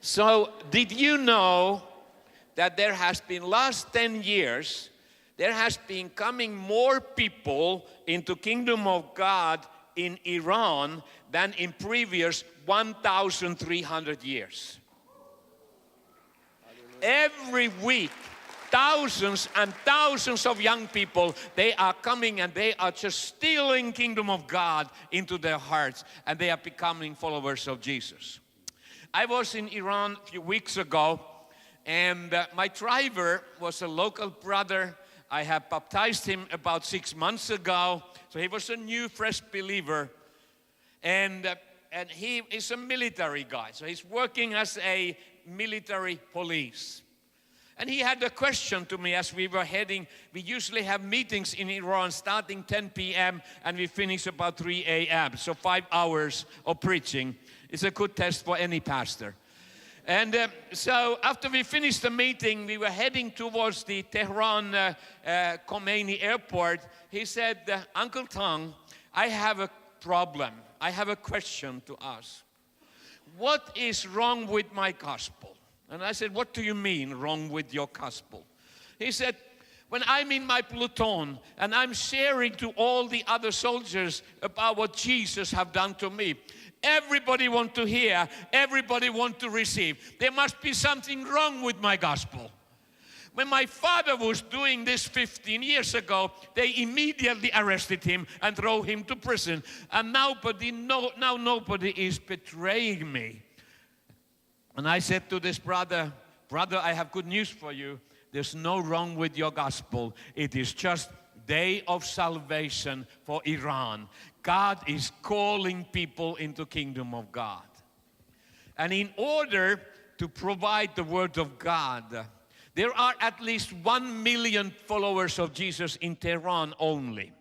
So, did you know that there has been last 10 years, there has been coming more people into Kingdom of God in Iran than in previous 1,300 years. Every week, thousands and thousands of young people, they are coming and they are just stealing Kingdom of God into their hearts, and they are becoming followers of Jesus. I was in Iran a few weeks ago, and my driver was a local brother. I had baptized him about 6 months ago, so he was a new, fresh believer. And he is a military guy, so he's working as a military police. And he had a question to me as we were heading. We usually have meetings in Iran starting 10 p.m. and we finish about 3 a.m. So 5 hours of preaching. It's a good test for any pastor. And so after we finished the meeting, we were heading towards the Tehran Khomeini airport. He said, Uncle Tong, I have a problem. I have a question to ask. What is wrong with my gospel? And I said, what do you mean wrong with your gospel? He said, when I'm in my platoon and I'm sharing to all the other soldiers about what Jesus have done to me, everybody want to hear, everybody want to receive. There must be something wrong with my gospel. When my father was doing this 15 years ago, they immediately arrested him and throw him to prison. And now nobody is betraying me. And I said to this brother, I have good news for you. There's no wrong with your gospel. It is just day of salvation for Iran. God is calling people into Kingdom of God. And in order to provide the Word of God, there are at least 1 million followers of Jesus in Tehran only.